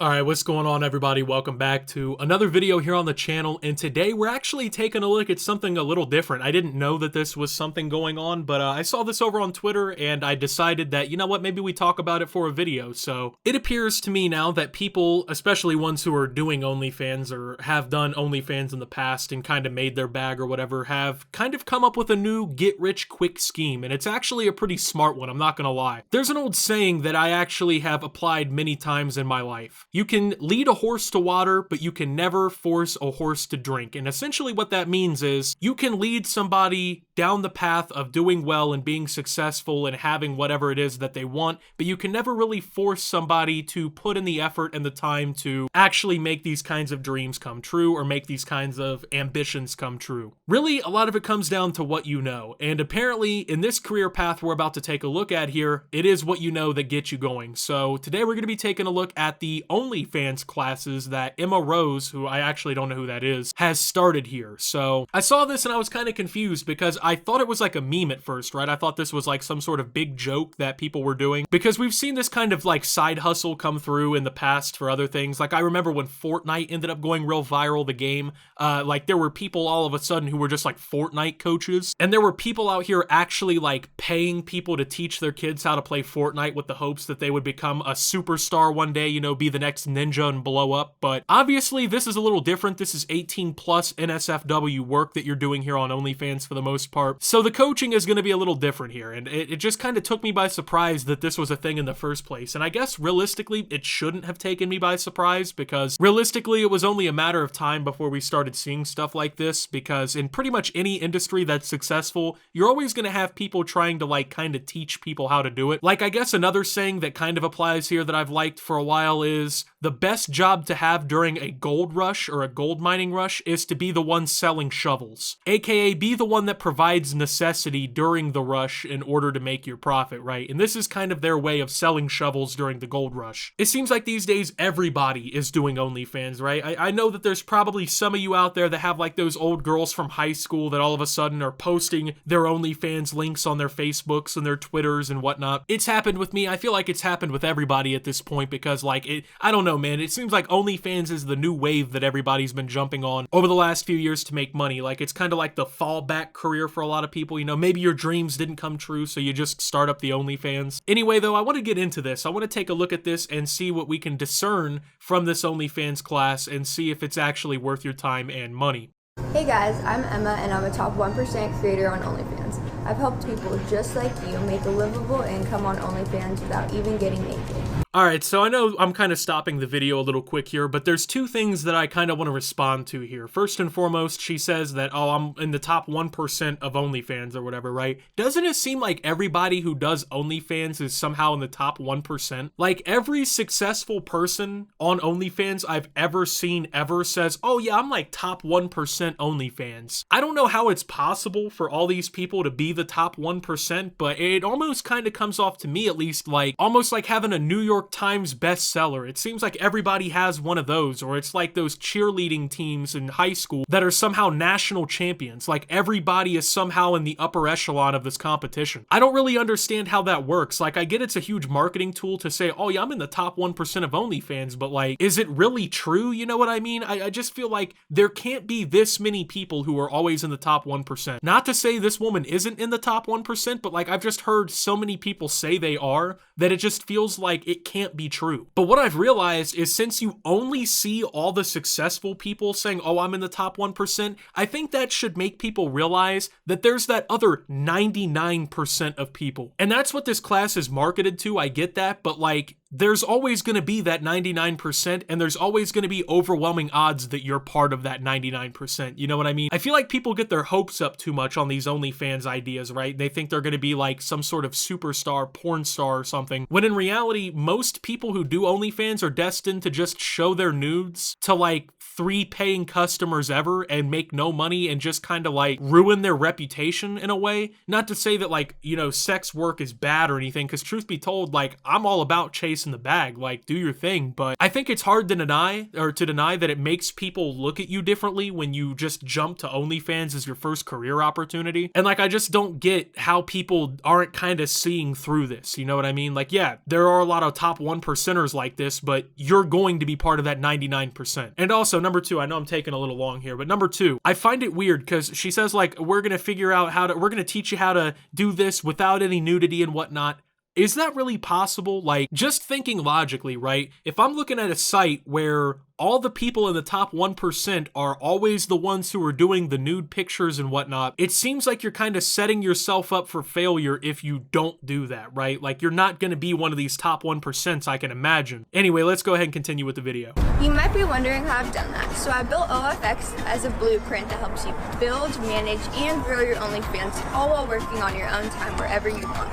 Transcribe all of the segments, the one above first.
Alright, what's going on everybody? Welcome back to another video here on the channel, and today we're actually taking a look at something a little different. I didn't know that this was something going on, but I saw this over on Twitter and I decided that, you know what, maybe we talk about it for a video. So it appears to me now that people, especially ones who are doing OnlyFans or have done OnlyFans in the past and kind of made their bag or whatever, have kind of come up with a new get-rich-quick scheme, and it's actually a pretty smart one, I'm not gonna lie. There's an old saying that I actually have applied many times in my life. You can lead a horse to water, but you can never force a horse to drink. And essentially what that means is you can lead somebody down the path of doing well and being successful and having whatever it is that they want, but you can never really force somebody to put in the effort and the time to actually make these kinds of dreams come true or make these kinds of ambitions come true. Really, a lot of it comes down to what you know. And apparently, in this career path we're about to take a look at here, it is what you know that gets you going. So today we're going to be taking a look at the OnlyFans classes that Emma Rose, who I actually don't know who that is, has started here. So I saw this and I was kind of confused because I thought it was like a meme at first, right? I thought this was like some sort of big joke that people were doing because we've seen this kind of like side hustle come through in the past for other things. Like I remember when Fortnite ended up going real viral, the game, like there were people all of a sudden who were just like Fortnite coaches, and there were people out here actually like paying people to teach their kids how to play Fortnite with the hopes that they would become a superstar one day, you know, be the next ninja and blow up. But obviously this is a little different. This is 18 plus NSFW work that you're doing here on OnlyFans for the most part. So the coaching is going to be a little different here, and it just kind of took me by surprise that this was a thing in the first place. And I guess realistically it shouldn't have taken me by surprise, because realistically it was only a matter of time before we started seeing stuff like this, because in pretty much any industry that's successful, you're always going to have people trying to like kind of teach people how to do it. Like I guess another saying that kind of applies here that I've liked for a while is the best job to have during a gold rush or a gold mining rush is to be the one selling shovels, aka be the one that provides necessity during the rush in order to make your profit, right? And this is kind of their way of selling shovels during the gold rush. It seems like these days everybody is doing OnlyFans, right? I know that there's probably some of you out there that have like those old girls from high school that all of a sudden are posting their OnlyFans links on their Facebooks and their Twitters and whatnot. It's happened with me. I feel like it's happened with everybody at this point because like I don't know, man. It seems like OnlyFans is the new wave that everybody's been jumping on over the last few years to make money. Like it's kind of like the fallback career for a lot of people. You know, maybe your dreams didn't come true, so you just start up the OnlyFans. Anyway, though, I want to get into this. I want to take a look at this and see what we can discern from this OnlyFans class and see if it's actually worth your time and money. Hey guys, I'm Emma and I'm a top 1% creator on OnlyFans. I've helped people just like you make a livable income on OnlyFans without even getting naked. Alright, so I know I'm kind of stopping the video a little quick here, but there's two things that I kind of want to respond to here. First and foremost, she says that, oh, I'm in the top 1% of OnlyFans or whatever, right? Doesn't it seem like everybody who does OnlyFans is somehow in the top 1%? Like every successful person on OnlyFans I've ever seen ever says, oh yeah, I'm like top 1% OnlyFans. I don't know how it's possible for all these people to be the top 1%, but it almost kind of comes off to me at least like almost like having a New York Times bestseller. It seems like everybody has one of those, or it's like those cheerleading teams in high school that are somehow national champions. Like everybody is somehow in the upper echelon of this competition. I don't really understand how that works. Like I get it's a huge marketing tool to say, oh yeah, I'm in the top 1% of OnlyFans, but like, is it really true? You know what I mean? I just feel like there can't be this many people who are always in the top 1%. Not to say this woman isn't in the top 1%, but like I've just heard so many people say they are that it just feels like it can't be true. But what I've realized is since you only see all the successful people saying, oh, I'm in the top 1%, I think that should make people realize that there's that other 99% of people. And that's what this class is marketed to, I get that, but like, there's always going to be that 99%, and there's always going to be overwhelming odds that you're part of that 99%. You know what I mean? I feel like people get their hopes up too much on these OnlyFans ideas, right? They think they're going to be like some sort of superstar, porn star or something, when in reality, most people who do OnlyFans are destined to just show their nudes to like 3 paying customers ever and make no money and just kind of like ruin their reputation in a way. Not to say that like, you know, sex work is bad or anything, because truth be told, like I'm all about chasing chasing the bag, like do your thing. But I think it's hard to deny that it makes people look at you differently when you just jump to OnlyFans as your first career opportunity. And like, I just don't get how people aren't kind of seeing through this. You know what I mean? Like, yeah, there are a lot of top 1%ers like this, but you're going to be part of that 99%. And also, number two, I know I'm taking a little long here, but number two, I find it weird because she says like, we're going to teach you how to do this without any nudity and whatnot. Is that really possible? Like, just thinking logically, right? If I'm looking at a site where all the people in the top 1% are always the ones who are doing the nude pictures and whatnot, it seems like you're kind of setting yourself up for failure if you don't do that, right? Like, you're not going to be one of these top 1%, I can imagine. Anyway, let's go ahead and continue with the video. You might be wondering how I've done that. So I built OFX as a blueprint that helps you build, manage, and grow your OnlyFans, all while working on your own time wherever you want.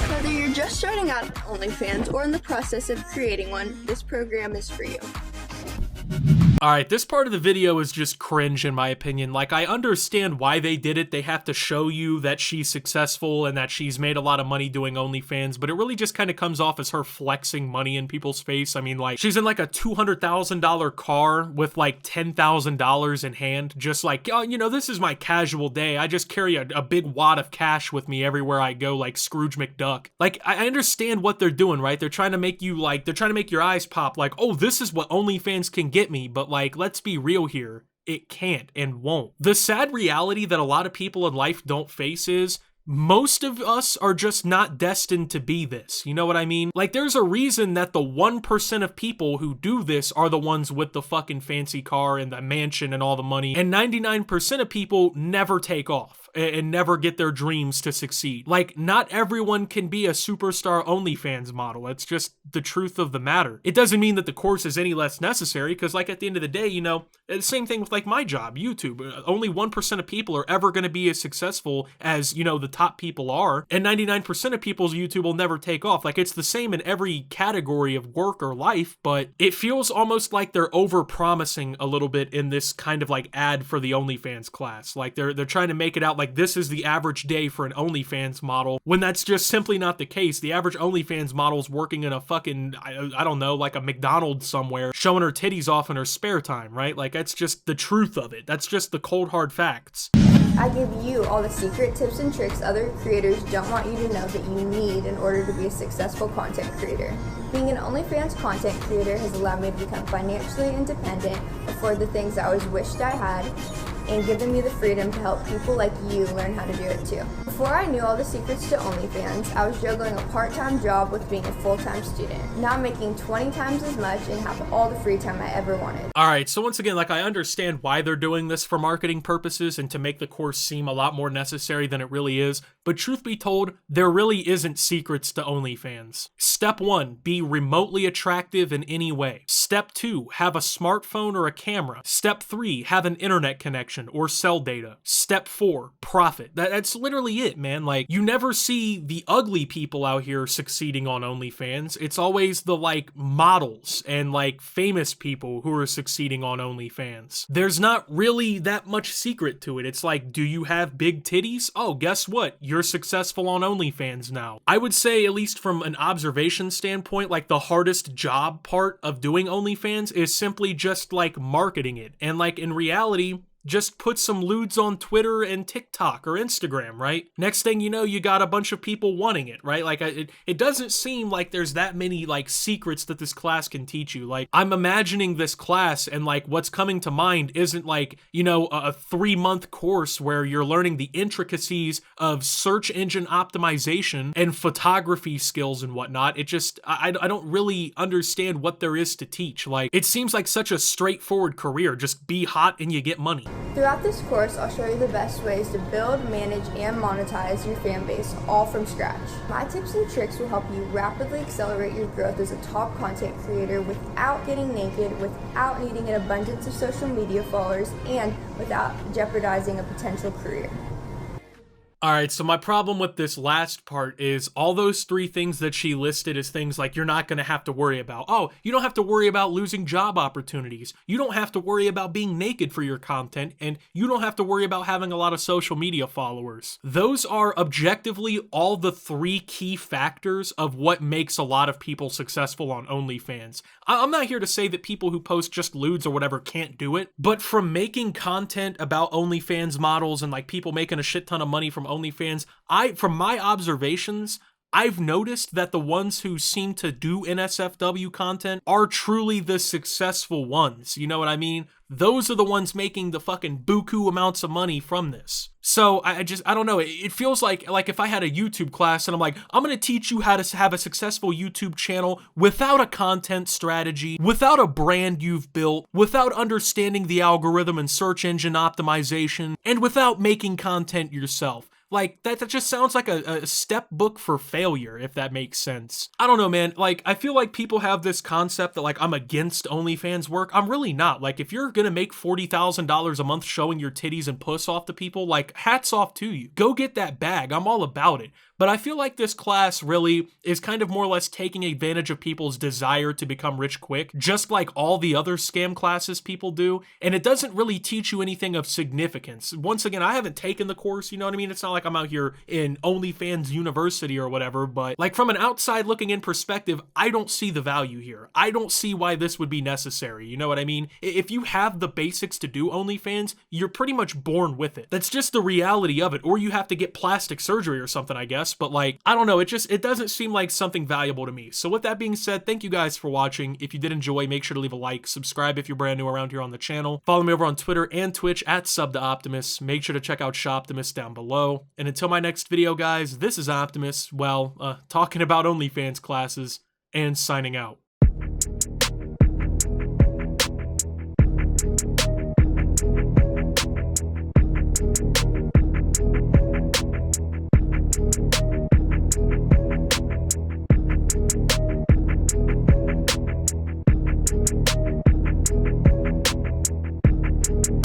Whether you're just starting out on OnlyFans or in the process of creating one, this program is for you. Alright, this part of the video is just cringe in my opinion. Like, I understand why they did it. They have to show you that she's successful and that she's made a lot of money doing OnlyFans, but it really just kind of comes off as her flexing money in people's face. I mean, like, she's in like a $200,000 car with like $10,000 in hand, just like, oh, you know, this is my casual day. I just carry a big wad of cash with me everywhere I go, like Scrooge McDuck. Like, I understand what they're doing, right? They're trying to make you like, they're trying to make your eyes pop like, oh, this is what OnlyFans can get me, but like, let's be real here. It can't and won't. The sad reality that a lot of people in life don't face is most of us are just not destined to be this. You know what I mean? Like, there's a reason that the 1% of people who do this are the ones with the fucking fancy car and the mansion and all the money, and 99% of people never take off and never get their dreams to succeed. Like, not everyone can be a superstar OnlyFans model. It's just the truth of the matter. It doesn't mean that the course is any less necessary, because like at the end of the day, you know, the same thing with like my job, YouTube. Only 1% of people are ever going to be as successful as, you know, the top people are, and 99% of people's YouTube will never take off. Like, it's the same in every category of work or life, but it feels almost like they're over-promising a little bit in this kind of like ad for the OnlyFans class. Like, they're trying to make it out like this is the average day for an OnlyFans model, when that's just simply not the case. The average OnlyFans model is working in a fucking, I don't know, like a McDonald's somewhere, showing her titties off in her spare time, right? Like, that's just the truth of it. That's just the cold hard facts. I give you all the secret tips and tricks other creators don't want you to know that you need in order to be a successful content creator. Being an OnlyFans content creator has allowed me to become financially independent, afford the things I always wished I had, and given me the freedom to help people like you learn how to do it too. Before I knew all the secrets to OnlyFans, I was juggling a part-time job with being a full-time student, now making 20 times as much and have all the free time I ever wanted. Alright, so once again, like, I understand why they're doing this for marketing purposes and to make the course seem a lot more necessary than it really is, but truth be told, there really isn't secrets to OnlyFans. Step 1, be remotely attractive in any way. Step 2, have a smartphone or a camera. Step 3, have an internet connection or sell data. Step 4, profit. That's literally it, man. Like, you never see the ugly people out here succeeding on OnlyFans. It's always the like models and like famous people who are succeeding on OnlyFans. There's not really that much secret to it. It's like, do you have big titties? Oh, guess what? You're successful on OnlyFans now. I would say, at least from an observation standpoint, like the hardest job part of doing OnlyFans is simply just like marketing it. And like in reality, just put some lewds on Twitter and TikTok or Instagram, right? Next thing you know, you got a bunch of people wanting it, right? Like, it doesn't seem like there's that many, like, secrets that this class can teach you. Like, I'm imagining this class and, like, what's coming to mind isn't, like, you know, a 3-month course where you're learning the intricacies of search engine optimization and photography skills and whatnot. It just, I don't really understand what there is to teach. Like, it seems like such a straightforward career. Just be hot and you get money. Throughout this course, I'll show you the best ways to build, manage, and monetize your fan base, all from scratch. My tips and tricks will help you rapidly accelerate your growth as a top content creator without getting naked, without needing an abundance of social media followers, and without jeopardizing a potential career. All right, so my problem with this last part is all those three things that she listed as things like you're not going to have to worry about. Oh, you don't have to worry about losing job opportunities. You don't have to worry about being naked for your content, and you don't have to worry about having a lot of social media followers. Those are objectively all the three key factors of what makes a lot of people successful on OnlyFans. I'm not here to say that people who post just lewds or whatever can't do it, but from making content about OnlyFans models and like people making a shit ton of money from OnlyFans, from my observations, I've noticed that the ones who seem to do NSFW content are truly the successful ones. You know what I mean? Those are the ones making the fucking buku amounts of money from this. So I don't know. It feels like if I had a YouTube class and I'm like, I'm going to teach you how to have a successful YouTube channel without a content strategy, without a brand you've built, without understanding the algorithm and search engine optimization, and without making content yourself. Like, that just sounds like a step book for failure, if that makes sense. I don't know, man. Like, I feel like people have this concept that, like, I'm against OnlyFans work. I'm really not. Like, if you're gonna make $40,000 a month showing your titties and puss off to people, like, hats off to you. Go get that bag. I'm all about it. But I feel like this class really is kind of more or less taking advantage of people's desire to become rich quick, just like all the other scam classes people do, and it doesn't really teach you anything of significance. Once again, I haven't taken the course, you know what I mean? It's not like I'm out here in OnlyFans University or whatever, but like from an outside looking in perspective, I don't see the value here. I don't see why this would be necessary, you know what I mean? If you have the basics to do OnlyFans, you're pretty much born with it. That's just the reality of it, or you have to get plastic surgery or something, I guess. But like, I don't know, it doesn't seem like something valuable to me. So with that being said, thank you guys for watching. If you did enjoy, make sure to leave a like, subscribe if you're brand new around here on the channel. Follow me over on Twitter and Twitch at @SubToOptimus. Make sure to check out Shoptimus down below. And until my next video, guys, this is Optimus, well, talking about OnlyFans classes and signing out.